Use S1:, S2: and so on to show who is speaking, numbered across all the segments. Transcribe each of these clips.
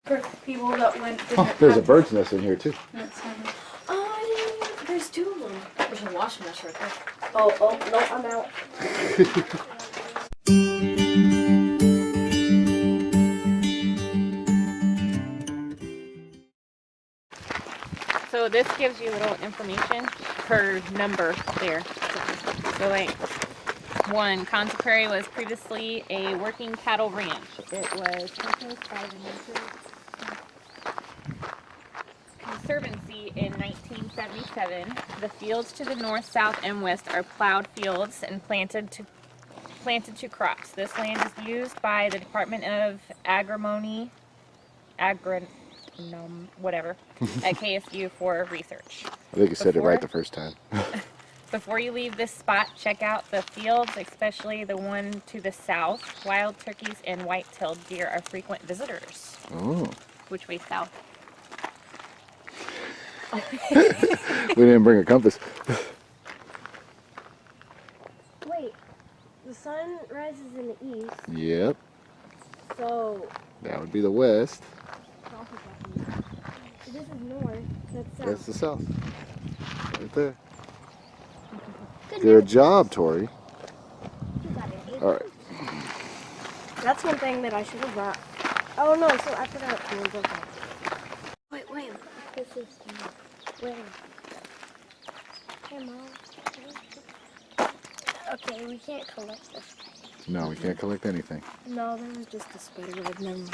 S1: For people that went.
S2: Oh, there's a bird's nest in here too.
S1: Oh, there's two of them. There's a wasp nest right there.
S3: Oh, no, I'm out.
S4: So this gives you a little information per number there. So like 1, Konza Prairie was previously a working cattle ranch. It was purchased by the Nature Conservancy in 1977. The fields to the north, south, and west are plowed fields and planted to crops. This land is used by the Department of Agronomy, whatever, at KSU for research.
S2: I think you said it right the first time.
S4: Before you leave this spot, check out the fields, especially the one to the south. Wild turkeys and white-tailed deer are frequent visitors.
S2: Oh.
S4: Which way south?
S2: We didn't bring a compass.
S3: Wait, the sun rises in the east.
S2: Yep.
S3: So
S2: That would be the west.
S3: this is north. That's south.
S2: That's the south. Right there. Good job, Tori.
S3: You got it.
S2: Alright.
S3: That's one thing that I should have brought. Oh no, so I forgot. Wait. This is where? Hey, Mom. Okay, we can't collect this.
S2: No, we can't collect anything.
S3: No, there was just a spider web. Never mind.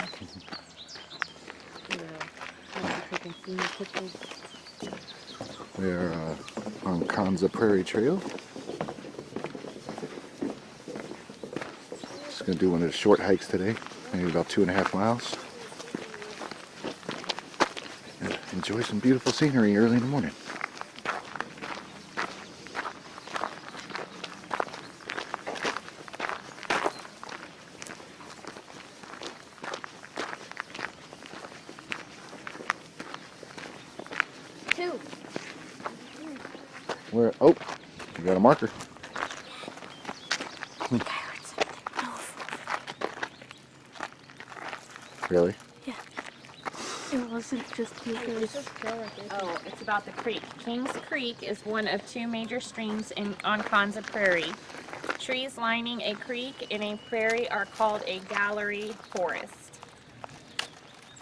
S2: We are on Konza Prairie Trail. Just going to do one of the short hikes today, maybe about 2.5 miles. And enjoy some beautiful scenery early in the morning. Where? Oh, you got a marker. Really?
S3: Yeah. It wasn't just because.
S4: Oh, it's about the creek. Kings Creek is one of 2 major streams on Konza Prairie. Trees lining a creek in a prairie are called a gallery forest.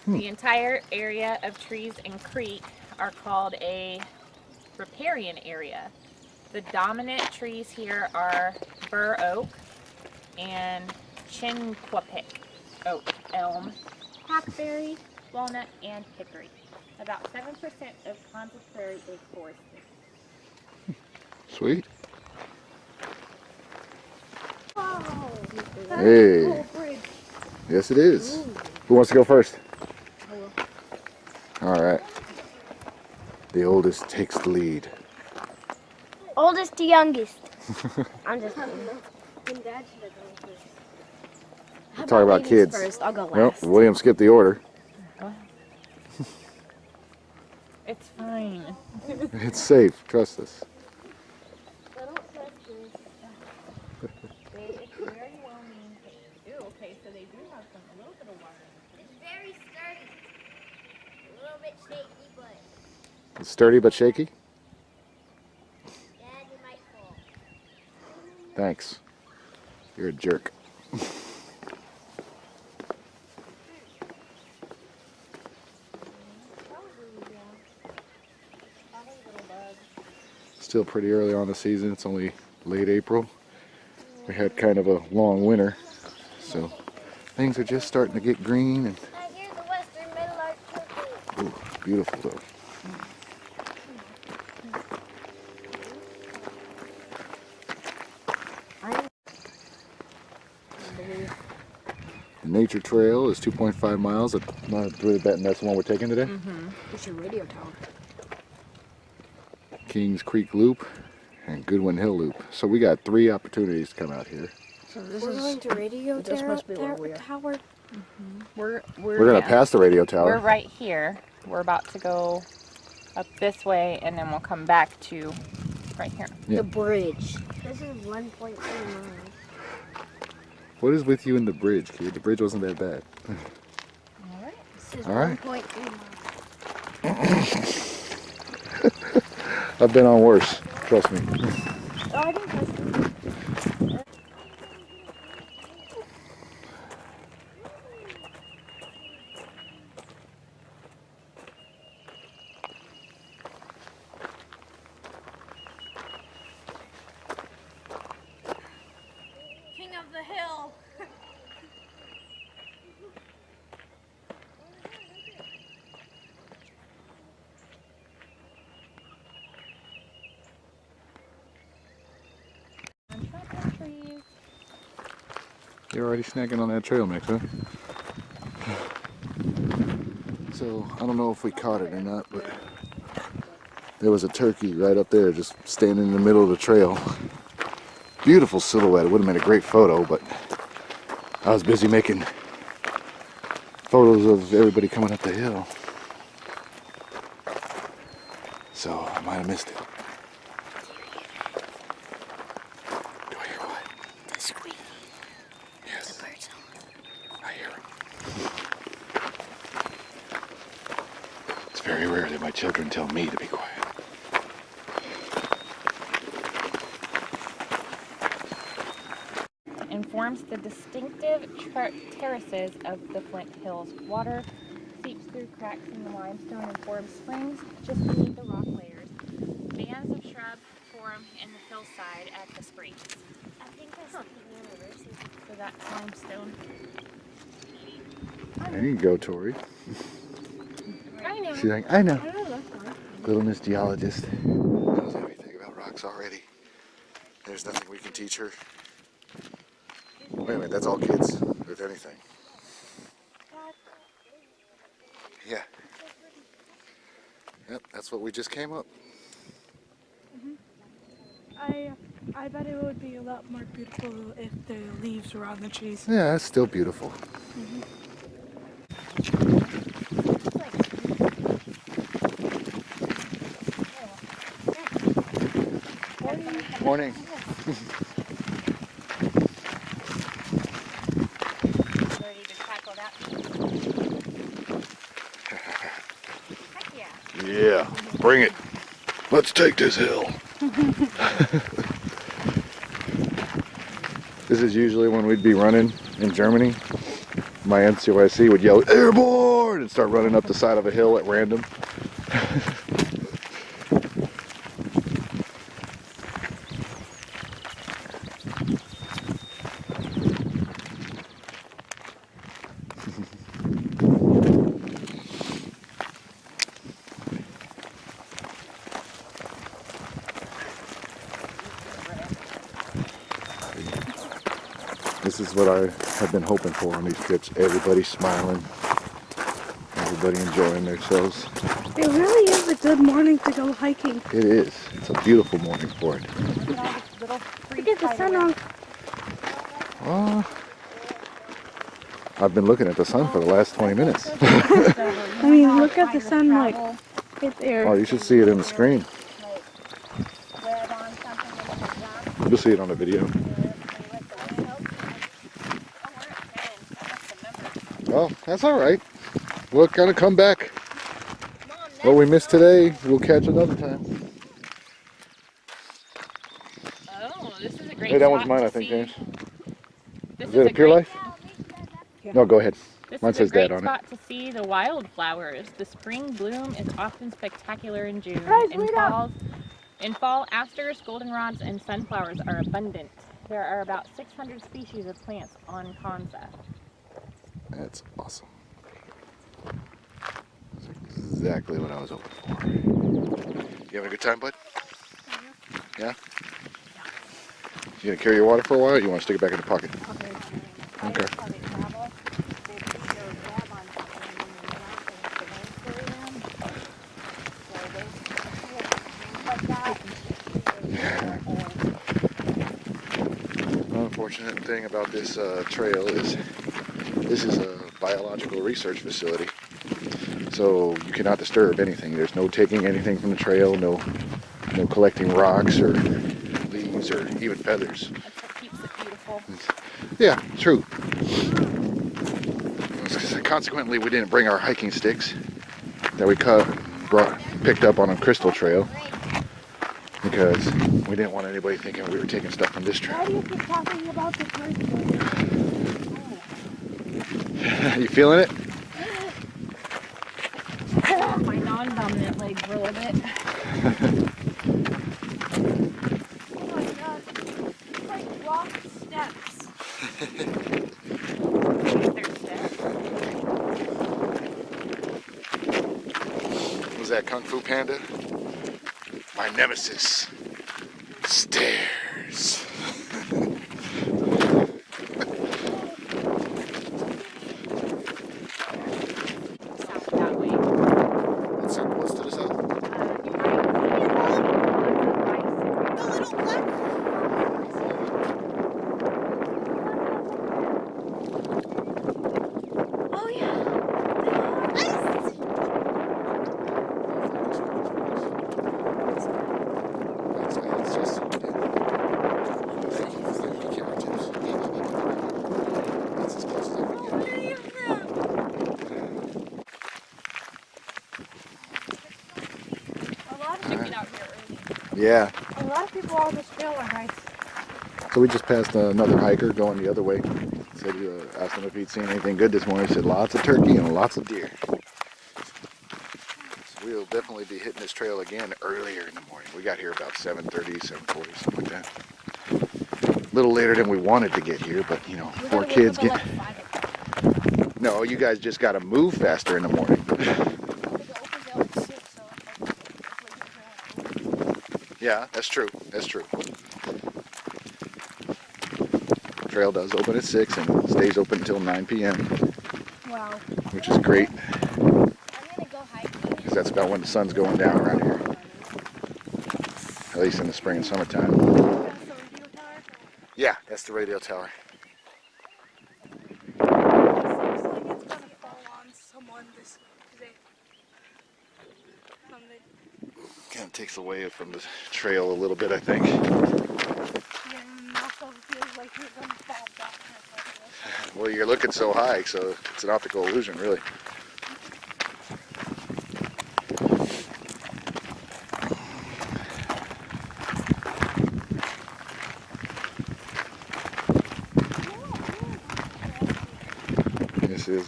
S4: The entire area of trees and creek are called a riparian area. The dominant trees here are bur oak and chinquapin oak, elm, hackberry, walnut, and hickory. About 7% of Konza Prairie is forested.
S2: Sweet.
S3: Oh,
S2: Hey. Yes, it is.
S3: Ooh.
S2: Who wants to go first? All right. The oldest takes the lead.
S3: Oldest to youngest. I'm just kidding. Dad should have gone first. How
S2: Talk about kids.
S3: First? I'll go
S2: Well,
S3: last.
S2: William skipped the order.
S4: It's fine.
S2: It's safe. Trust us.
S3: I don't trust this.
S4: It's very well maintained. Okay, so they do have a little bit of water.
S3: It's very sturdy. A little bit shaky, but
S2: It's sturdy but shaky.
S3: Dad, you might fall.
S2: Thanks. You're a jerk. Still pretty early on the season. It's only late April. We had kind of a long winter, so things are just starting to get green and
S3: I hear the western meadowlark chirping.
S2: ooh, it's beautiful though. The Nature Trail is 2.5 miles. I'm not really betting that's the one we're taking today.
S3: It's your radio tower.
S2: Kings Creek Loop and Goodwin Hill Loop. So we got 3 opportunities to come out here.
S1: So this
S3: We're
S1: is.
S3: going to radio
S1: This must be where
S3: tower.
S1: we are.
S3: Tower.
S4: We're
S2: We're gonna pass the radio
S4: We're
S2: tower.
S4: right here. We're about to go up this way, and then we'll come back to right here.
S2: Yeah.
S3: The bridge. This is 1.3 miles.
S2: What is with you in the bridge, kid? The bridge wasn't that bad.
S4: All right.
S3: This is
S2: All right.
S3: 1.3 miles.
S2: I've been on worse, trust me.
S3: Oh, I didn't touch it.
S1: King of the hill.
S4: On top of trees.
S2: You're already snacking on that trail mix, huh? So, I don't know if we caught it or not, but there was a turkey right up there just standing in the middle of the trail. Beautiful silhouette. It would have made a great photo, but I was busy making photos of everybody coming up the hill. So, I might have missed it. Do I hear what?
S3: The squeak.
S2: Yes.
S3: The birds.
S2: I hear them. It's very rare that my children tell me to be quiet.
S4: And forms the distinctive terraces of the Flint Hills. Water seeps through cracks in the limestone and forms springs just beneath the rock layers. Bands of shrubs form in the hillside at the springs.
S3: I think that's the university.
S4: So that's limestone.
S2: There you go, Tori.
S4: I know.
S2: She's like, I know.
S1: I know that's fine.
S2: Little Miss Geologist knows everything about rocks already. There's nothing we can teach her. Wait a minute, that's all kids, if anything. Yeah. Yep, that's what we just came up.
S5: I bet it would be a lot more beautiful if the leaves were on the trees.
S2: Yeah, it's still beautiful. Morning.
S4: Ready to tackle that? Heck yeah.
S2: Yeah, bring it. Let's take this hill. This is usually when we'd be running in Germany. My NCOIC would yell, "Airborne!" and start running up the side of a hill at random. This is what I have been hoping for on these trips. Everybody smiling, everybody enjoying themselves.
S5: It really is a good morning to go hiking.
S2: It is. It's a beautiful morning for it.
S4: Look at all the little free
S5: Look at the sun on.
S2: I've been looking at the sun for the last 20 minutes.
S5: I mean, look at the sun like right there.
S2: Oh, you should see it in the screen. You'll see it on the video. Well, that's all right. We're gonna come back. What we missed today, we'll catch another time.
S4: Oh, this is a great
S2: Hey, that one's
S4: spot
S2: mine,
S4: to
S2: I think,
S4: see.
S2: James.
S4: This
S2: Is it a Pure
S4: great-
S2: Life? No, go ahead.
S4: This
S2: Mine
S4: is
S2: says
S4: a great
S2: Dad on it.
S4: spot to see the wildflowers. The spring bloom is often spectacular in June.
S3: Guys, wait up.
S4: In fall, asters, goldenrods, and sunflowers are abundant. There are about 600 species of plants on Konza.
S2: That's awesome. That's exactly what I was hoping for. You having a good time, bud? Yeah? You gonna carry your water for a while, or you want to stick it back in the pocket? Okay. Unfortunate thing about this trail is this is a biological research facility, so you cannot disturb anything. There's no taking anything from the trail, no collecting rocks or leaves or even feathers.
S4: That's what keeps it beautiful.
S2: Yeah, true. consequently, we didn't bring our hiking sticks that we picked up on a crystal trail because we didn't want anybody thinking we were taking stuff from this trail.
S3: Why do you keep talking about the turkey?
S2: You feeling it?
S4: My non-dominant legs for a little bit.
S5: Oh my god. It's like rock steps.
S4: There's steps.
S2: Was that Kung Fu Panda? My nemesis. Stairs.
S4: South that way.
S2: What's to the south?
S1: The little black Oh yeah.
S2: It's just that's as close as I can get.
S4: Check it out here early.
S2: Yeah.
S5: A lot of people on this trail are nice.
S2: So we just passed another hiker going the other way. Said asked him if he'd seen anything good this morning. He said lots of turkey and lots of deer. So we'll definitely be hitting this trail again earlier in the morning. We got here about 7:30, 7:40, something like that. A little later than we wanted to get here, but you know, four kids get. No, you guys just got to move faster in the morning. Yeah, that's true. That's true. Trail does open at 6 and stays open until 9 p.m.
S3: Wow.
S2: which is great
S3: I'm gonna go hiking.
S2: because that's about when the sun's going down around here. At least in the spring and summertime.
S5: That's the radio tower.
S2: Yeah, that's the radio tower.
S5: It looks like it's gonna fall on someone this day.
S2: Kind of takes away from the trail a little bit, I think.
S5: Yeah, and also feels like you're gonna fall back.
S2: Well, you're looking so high, so it's an optical illusion, really. This is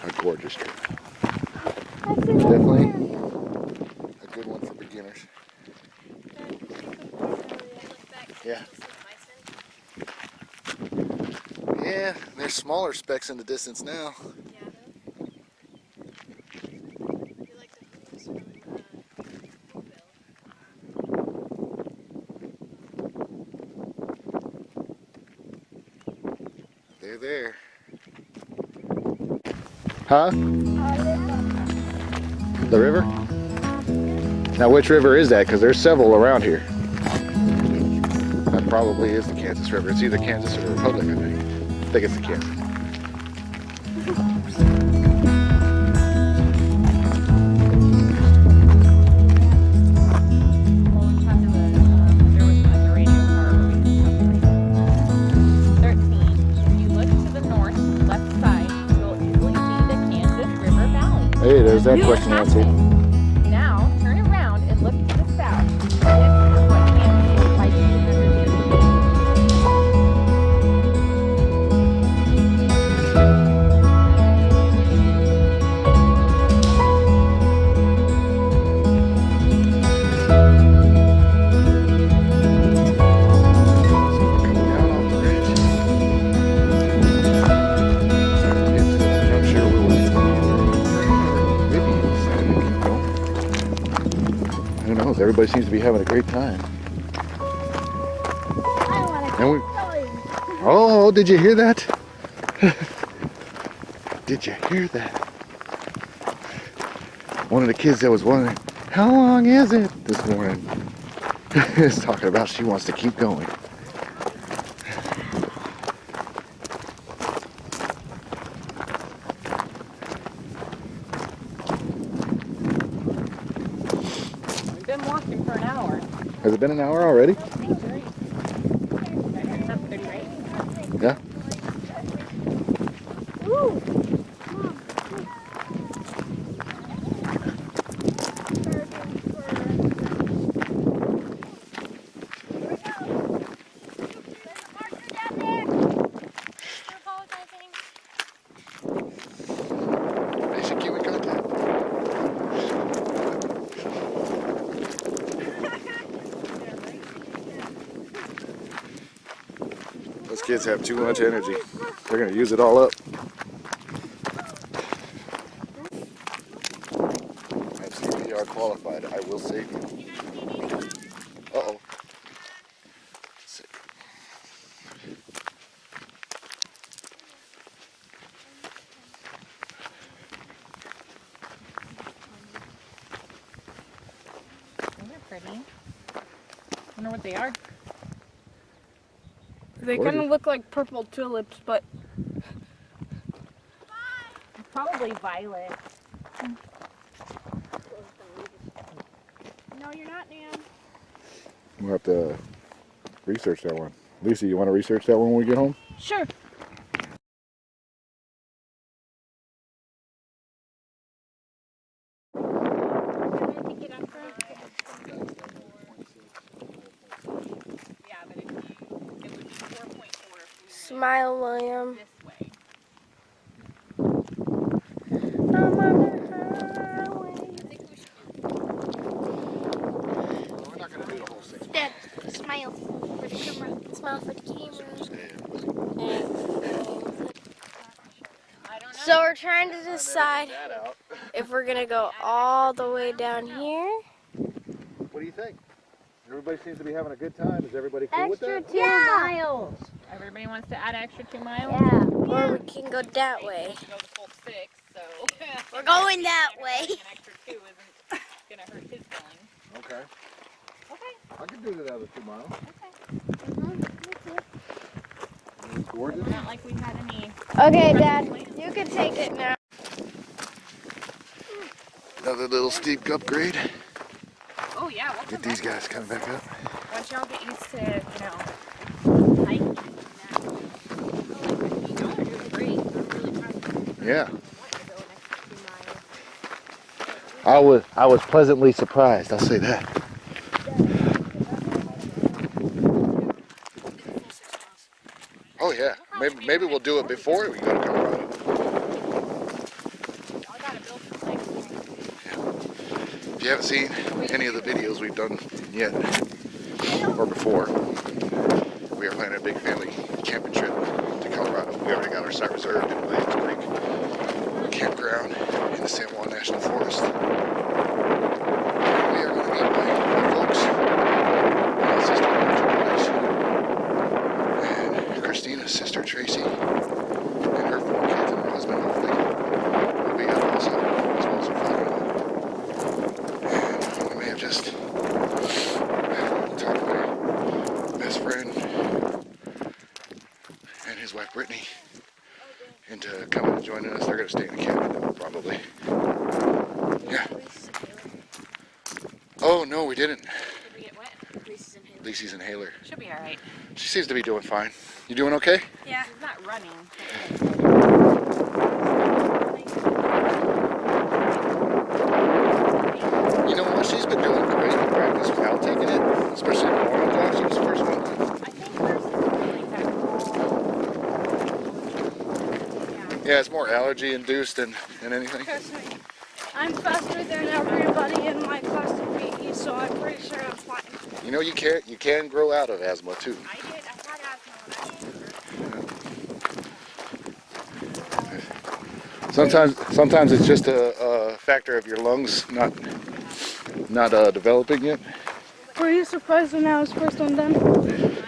S2: a gorgeous trail. Definitely a good one for beginners. Yeah. Yeah, there's smaller specks in the distance now. They're there. Huh? The river? Now which river is that? Because there's several around here. That probably is the Kansas River. It's either Kansas or the Republic, I think. I think it's the Kansas. Hey, there's that question answered.
S4: Now turn around and look to the south. This is what Kansas Bison River is.
S2: Everybody seems to be having a great time. And we, oh, did you hear that? Did you hear that? One of the kids that was wondering, how long is it this morning? is talking about she wants to keep going. Has it been an hour already? Yeah.
S3: Ooh.
S2: kids have too much energy. They're gonna use it all up. I'm CPR qualified. I will save you. Uh-oh. Sick.
S4: Those are pretty. Wonder what they are.
S5: They kind of look like purple tulips, but
S4: Probably violet.
S1: No, you're not, Nan.
S2: We'll have to research that one. Lisa, you want to research that one when we get home?
S5: sure.
S4: Yeah, but it would be 4.4 if we
S3: Smile, William.
S4: went this way.
S3: I'm on the highway.
S2: We're not going to do the whole 6
S3: Dad, smile for the camera. Smile for the camera.
S4: I don't know.
S3: So we're trying to decide if we're gonna go all the way down here.
S2: What do you think? Everybody seems to be having a good time. Is everybody cool with that?
S3: 2 miles.
S4: Everybody wants to add extra 2 miles.
S3: Or we can go that way.
S4: To go the full 6, so
S3: We're going that way.
S4: an extra 2 isn't gonna hurt his feelings.
S2: Okay.
S4: Okay.
S2: I can do the other 2 miles.
S4: Okay.
S2: It's gorgeous.
S4: Not like we had any.
S3: Okay, Dad, you can take it now.
S2: Another little steep upgrade.
S4: Oh yeah. We'll
S2: Get
S4: come
S2: these
S4: back.
S2: guys coming back up.
S4: Once y'all get used to, hiking. Y'all are doing great. I'm really proud of you.
S2: Yeah.
S4: I want to go an extra 2 miles.
S2: I was pleasantly surprised. I'll say that. Oh yeah. Maybe we'll do it before we go to Colorado.
S4: Y'all gotta build some legs.
S2: If you haven't seen any of the videos we've done yet, or before, we are planning a big family camping trip to Colorado. We already got our site reserved in Williams Creek campground in the San Juan National Forest. We are going to meet my folks, my sister George, and Christina's sister Tracy, and her 4 kids and her husband hopefully will be up also, as well as her father-in-law. And I may have just talked to my best friend and his wife Brittany into coming and joining us. They're going to stay in the cabin though, probably. Yeah. Oh no, we didn't.
S4: Did we get wet?
S2: Lacey's inhaler.
S4: Should be alright.
S2: She seems to be doing fine. You doing okay?
S5: Yeah.
S4: She's not running.
S2: You know what? She's been doing great in practice without taking it, especially in the morning class. She was the first one.
S4: I think there's something like that.
S2: Yeah, it's more allergy induced than anything.
S5: Trust me. I'm faster than everybody in my class of PE, so I'm pretty sure I'm fine.
S2: You know, you can grow out of asthma too.
S4: I did. I had asthma when I was younger.
S2: Sometimes it's just a factor of your lungs not developing yet.
S5: Were you surprised when I was first one done?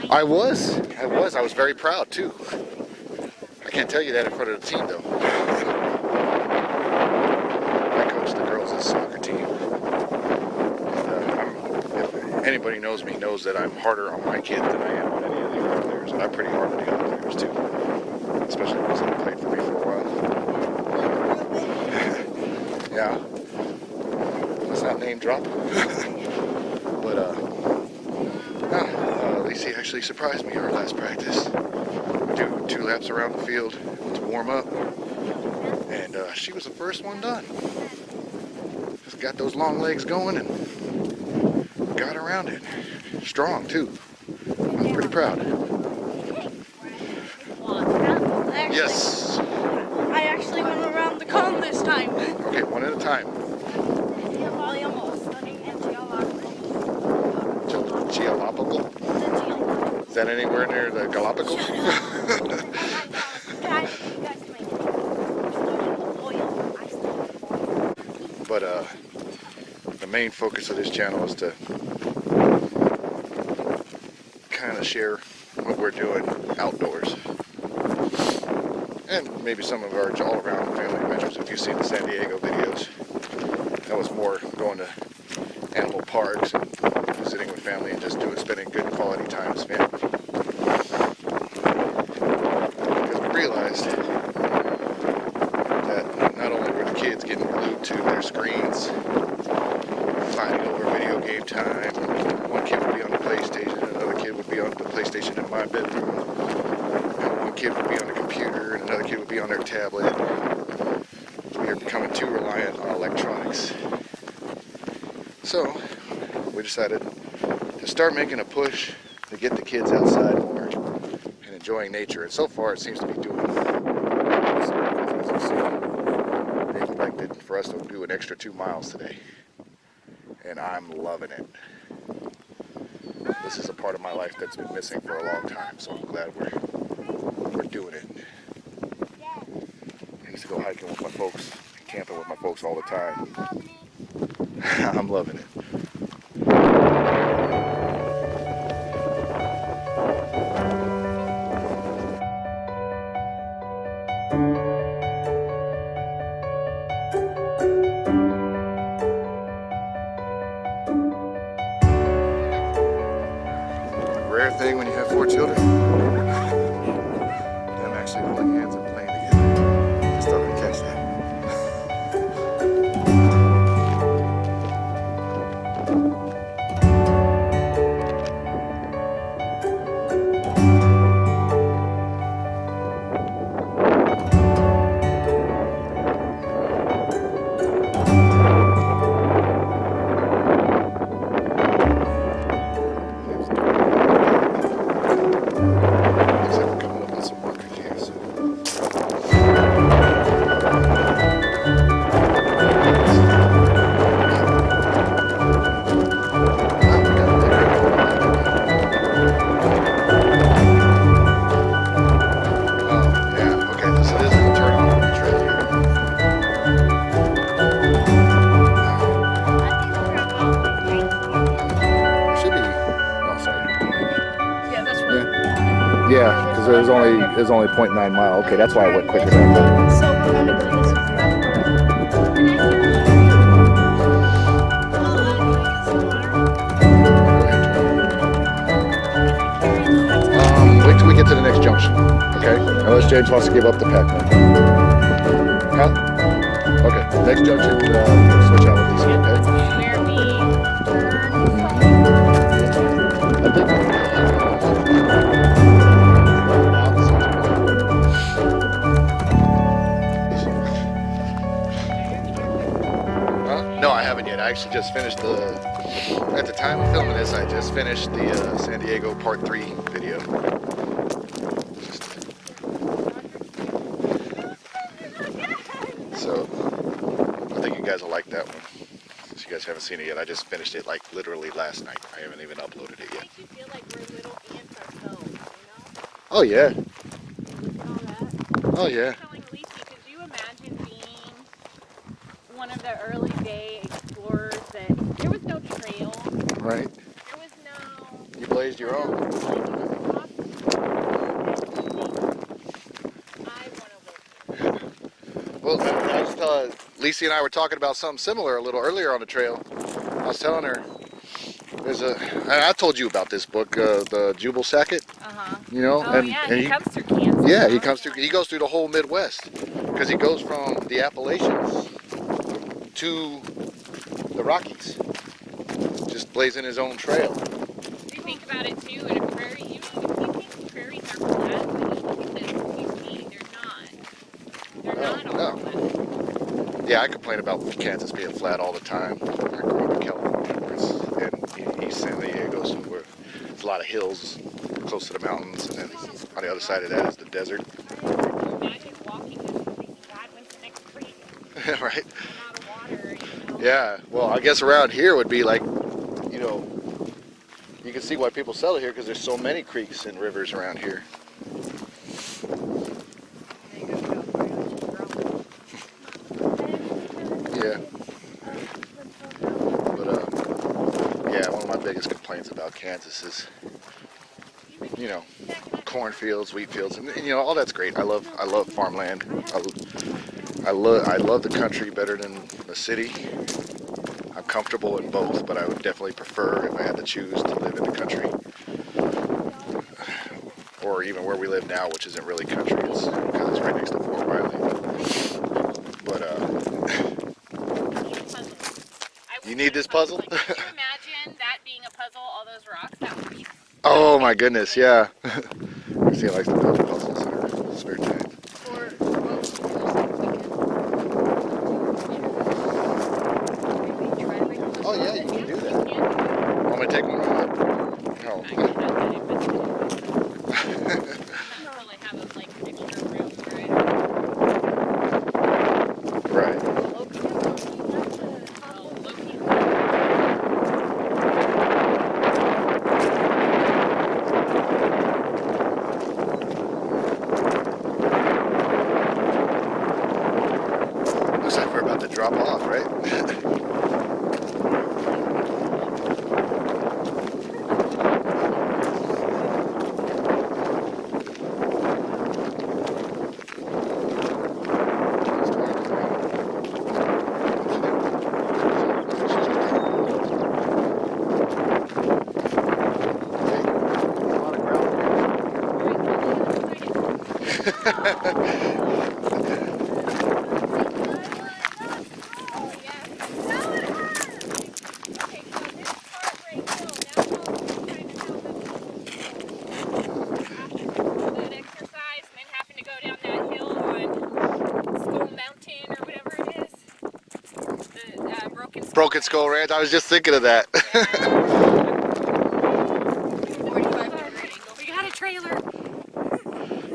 S2: I was very proud too. I can't tell you that in front of the team though. I coach the girls' soccer team. If anybody knows me knows that I'm harder on my kids than I am on any of the other players, and I'm pretty hard on the other players too, especially ones that have played for me for a while. Yeah. Let's not name drop. But Lacey actually surprised me our last practice. Do 2 laps around the field to warm up, and she was the first one done. Just got those long legs going and got around it. Strong too. I was pretty proud. Yes.
S5: I actually went around the cone this time.
S2: Okay, one at a time. Geological. Is that anywhere near the Galapagos?
S3: Guys, you guys might oil. I still
S2: But the main focus of this channel is to kind of share what we're doing outdoors. And maybe some of our all-around family adventures. If you've seen the San Diego videos, that was more going to animal parks and visiting with family and just spending good quality time as family. Because we realized that not only were the kids getting glued to their screens, fighting over video game time, one kid would be on the PlayStation, another kid would be on the PlayStation in my bedroom, and one kid would be on the computer, and another kid would be on their tablet. We are becoming too reliant on electronics. So we decided to start making a push to get the kids outside more and enjoying nature. And so far it seems to be doing it. As you see, they elected for us to do an extra 2 miles today. And I'm loving it. This is a part of my life that's been missing for a long time, so I'm glad we're doing it. I used to go hiking with my folks, camping with my folks all the time. I'm loving it. Rare thing when you have 4 children. Them actually holding hands and playing together. Just thought I'd catch that. Yeah, because it was only 0.9 mile. Okay, that's why I went quicker than that.
S3: So we're going to go this
S2: Wait till we get to the next junction, okay? Unless James wants to give up the pack now. Huh? Okay, next junction, switch out with Lisa, okay?
S4: Where we
S2: I think. No, I haven't yet. I actually just finished at the time of filming this, I just finished the San Diego Part 3 video. So, I think you guys will like that one. Since you guys haven't seen it yet, I just finished it like literally last night. I haven't even uploaded it yet.
S4: makes you feel like we're little ants ourselves, you know?
S2: Oh yeah.
S4: All that.
S2: Oh yeah.
S4: Telling Lacey, could you imagine being one of the early day explorers that there was no trail,
S2: Right.
S4: there was no...
S2: You blazed your own. Well, I just Lacey and I were talking about something similar a little earlier on the trail. I was telling her, I told you about this book, the Jubal Sackett. You know,
S4: Oh, yeah, he comes through Kansas.
S2: Yeah, he goes through the whole Midwest because he goes from the Appalachians to the Rockies, just blazing his own trail.
S4: You think about it too, in a prairie, you think prairies are flat, but you look at this, you see, they're not. They're not all flat.
S2: Yeah, I complain about Kansas being flat all the time. I grew up in California, and East San Diego, so where there's a lot of hills close to the mountains, and then on the other side of that is the desert.
S4: Imagine walking this, God, when's the next creek?
S2: Right?
S4: Out of water, you know?
S2: Yeah. Well, I guess around here would be like, you can see why people sell it here, because there's so many creeks and rivers around here. Yeah. But yeah, one of my biggest complaints about Kansas is, you know, cornfields, wheat fields, and you know, all that's great. I love farmland. I love the country better than the city. I'm comfortable in both, but I would definitely prefer, if I had to choose, to live in the country, or even where we live now, which isn't really country. It's because it's right next to Fort Riley. But you need this puzzle?
S4: Like, can you imagine that being a puzzle? All those rocks. That would be.
S2: Oh my goodness, yeah. Christine likes to build puzzles in her spare time. Oh yeah, you can do that. Want me to take one? No. Right. Looks like we're about to drop off, right? Broken Skull Ranch. I was just thinking of that.
S4: 45-degree angle. We got a trailer.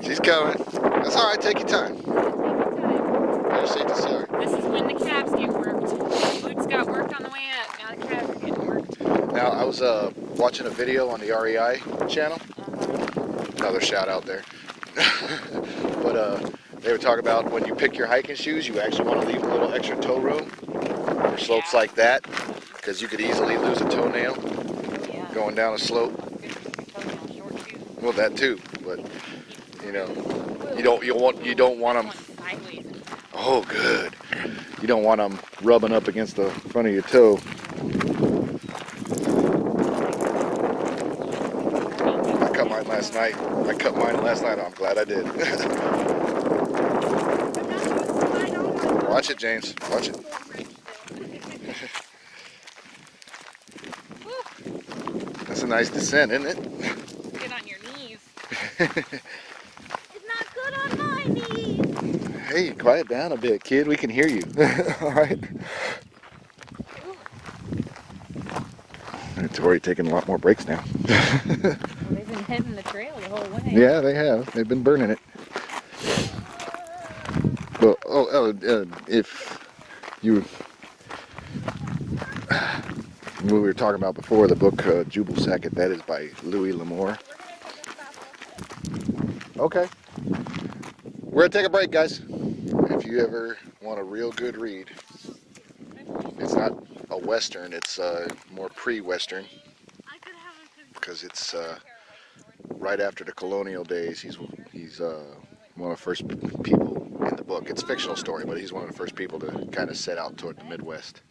S2: She's coming. That's all right. Take your time. Better safe than sorry.
S4: This is when the calves get worked. Boots got worked on the way up. Now the calves are getting worked.
S2: Now, I was watching a video on the REI channel. Another shout out there. But they were talking about when you pick your hiking shoes, you actually want to leave a little extra toe room for slopes like that, because you could easily lose a toenail going down a slope. Well, that too, but you know, you don't want them. Oh, good. You don't want them rubbing up against the front of your toe. I cut mine last night. I'm glad I did. Watch it, James. Watch it. That's a nice descent, isn't it?
S4: Get on your knees.
S3: It's not good on my knees.
S2: Hey, quiet down a bit, kid. We can hear you. All right. Tori taking a lot more breaks now.
S4: Well, they've been hitting the trail the whole way.
S2: Yeah, they have. They've been burning it. Well, if you, we were talking about before, the book Jubal Sackett, that is by Louis L'Amour. Okay. We're gonna take a break, guys. If you ever want a real good read, it's not a Western, it's more pre-Western, because it's right after the colonial days. He's one of the first people in the book. It's a fictional story, but he's one of the first people to kind of set out toward the Midwest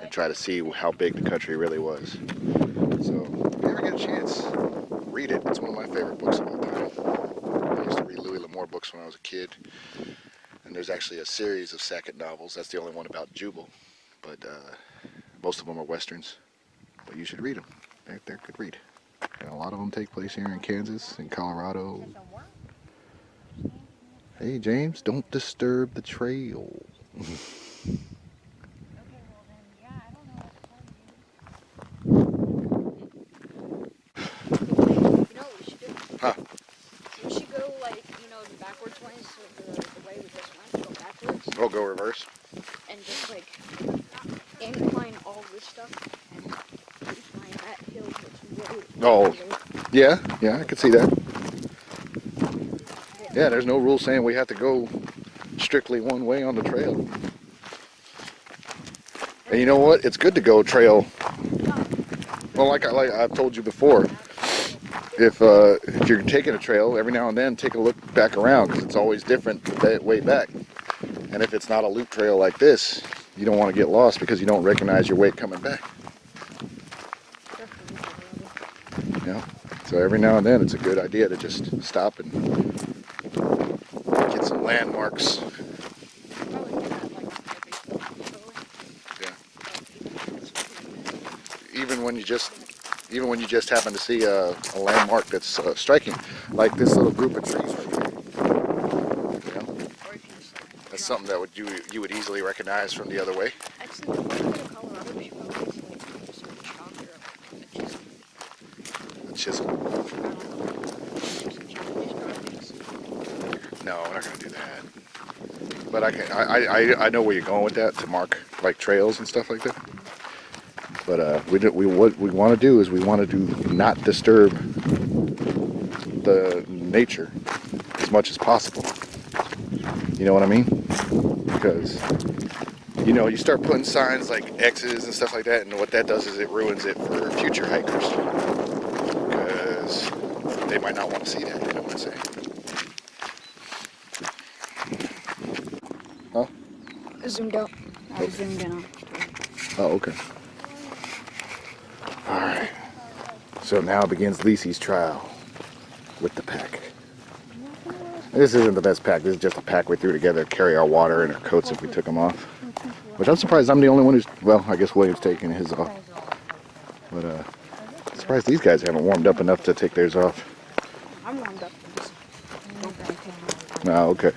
S2: and try to see how big the country really was. So if you ever get a chance, read it. It's one of my favorite books of all time. I used to read Louis L'Amour books when I was a kid, and there's actually a series of Sackett novels. That's the only one about Jubal, but most of them are Westerns. But you should read them. They're good read. And a lot of them take place here in Kansas and Colorado. Hey James, don't disturb the trail. Huh?
S1: We should go like, the backwards way, so the way we just went, go backwards.
S2: We'll go reverse.
S1: And just like incline all this stuff and incline that hill, which
S2: Oh, yeah, I could see that. Yeah, there's no rule saying we have to go strictly one way on the trail. And you know what? It's good to go trail. Well, like I've told you before, if you're taking a trail, every now and then take a look back around, because it's always different the way back. And if it's not a loop trail like this, you don't want to get lost because you don't recognize your way coming back. Yeah. So every now and then it's a good idea to just stop and get some landmarks. Yeah. Even when you just happen to see a landmark that's striking, like this little group of trees right here. You know? That's something that you would easily recognize from the other way.
S1: Actually, the Colorado people always like some chalk or a chisel.
S2: Chisel. No, we're not gonna do that. But I know where you're going with that, to mark like trails and stuff like that. But what we want to do is we want to not disturb the nature as much as possible. You know what I mean? Because you know, you start putting signs like X's and stuff like that, and what that does is it ruins it for future hikers, because they might not want to see that. You know what I'm saying? Huh?
S1: I zoomed out. I zoomed in.
S2: Oh, okay. Alright. So now begins Lisi's trial with the pack. This isn't the best pack. This is just a pack we threw together to carry our water and our coats if we took them off. Which I'm surprised I'm the only one who's, well, I guess William's taking his off. But I'm surprised these guys haven't warmed up enough to take theirs off.
S1: I'm warmed up.
S2: Oh, okay.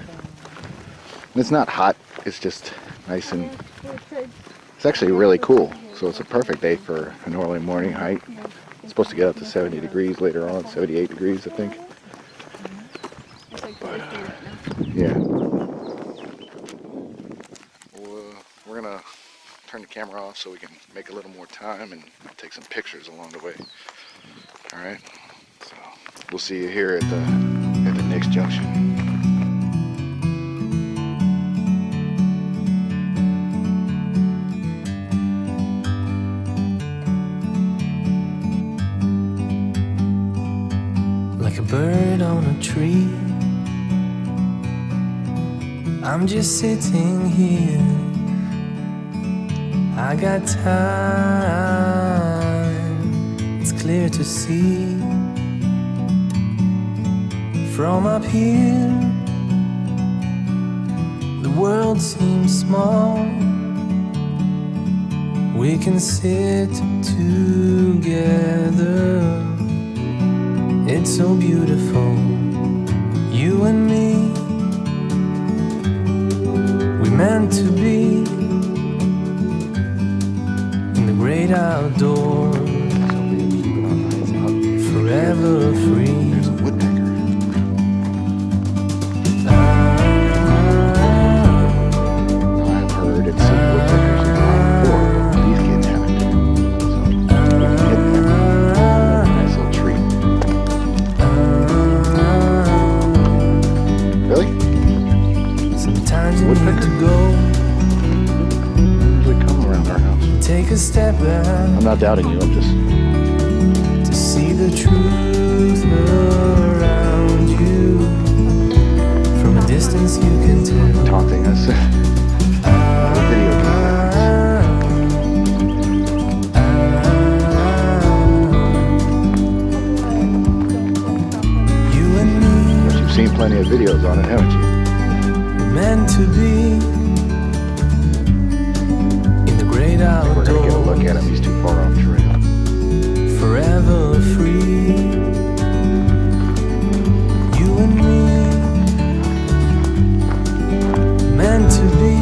S2: It's not hot. It's just nice and... It's actually really cool. So it's a perfect day for an early morning hike. It's supposed to get up to 70 degrees later on, 78 degrees, I think. But, yeah. We're gonna turn the camera off so we can make a little more time and take some pictures along the way. All right. So we'll see you here at the next junction.
S6: Like a bird on a tree, I'm just sitting here. I got time, it's clear to see. From up here, the world seems small. We can sit together. It's so beautiful, you and me. We meant to be in the great outdoors, forever free.
S2: There's a woodpecker. I've heard and seen woodpeckers before, but these kids haven't. So we can get them. Nice little treat. Really?
S6: Sometimes you need
S2: Woodpecker?
S6: to go,
S2: They usually come around our house.
S6: take a step back
S2: I'm not doubting you, I'm just...
S6: to see the truth around you. From a distance you can tell.
S2: taunting us. Video
S6: You and me,
S2: but you've seen plenty of videos on it, haven't you?
S6: meant to be in the great
S2: We're gonna get a look
S6: outdoors,
S2: at him, he's too far off trail.
S6: forever free. You and me, meant to be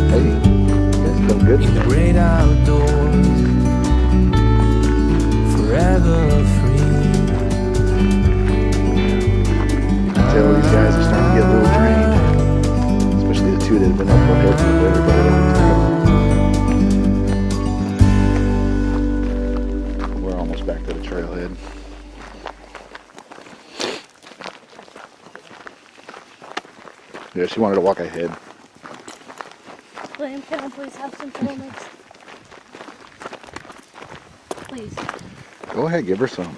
S2: Hey, you guys feel good
S6: in the
S2: today?
S6: great outdoors, forever free.
S2: I tell these guys are starting to get a little drained. Especially the two that have been up ahead with everybody else. We're almost back good. She wanted to walk ahead.
S3: William, can I please have some trail mix? Please.
S2: Go ahead, give her some.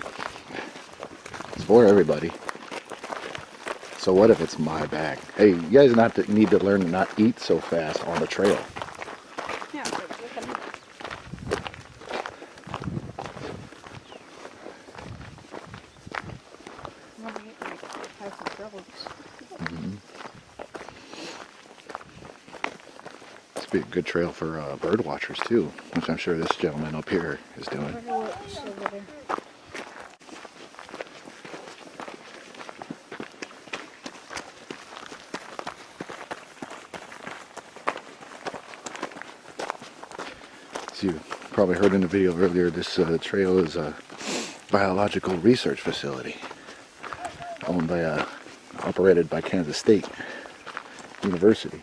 S2: It's for everybody. So what if it's my bag? Hey, you guys need to learn to not eat so fast on the trail.
S1: Yeah, so look at me. I'm gonna get like 5 some
S2: This would be a good trail for bird watchers too, which I'm sure this gentleman up here is doing.
S1: over there.
S2: As you probably heard in the video earlier, this trail is a biological research facility owned by, operated by Kansas State University.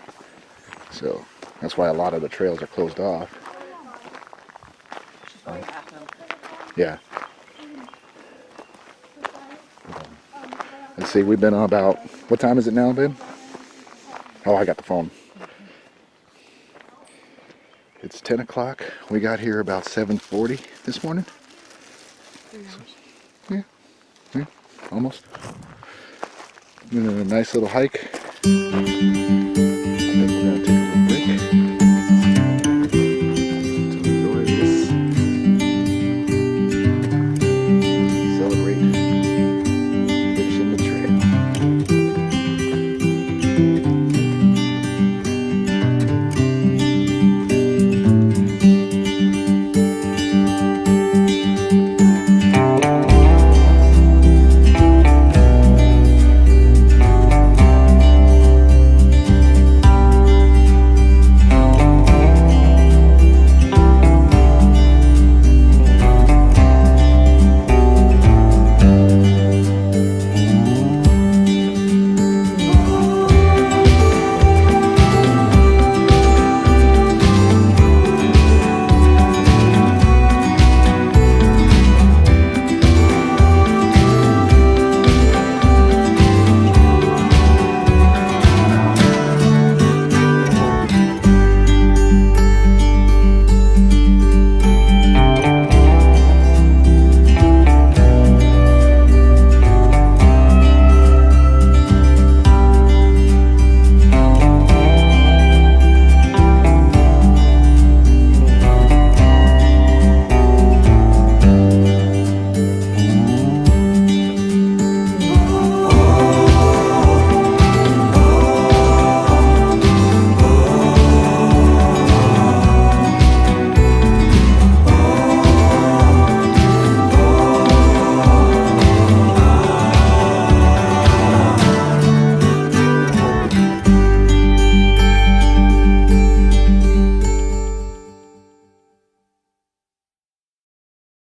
S2: So that's why a lot of the trails are closed off. Yeah. Let's see, we've been on about, what time is it now, babe? Oh, I got the phone. It's 10 o'clock. We got here about 7:40 this morning. Yeah, almost. Been a nice little hike.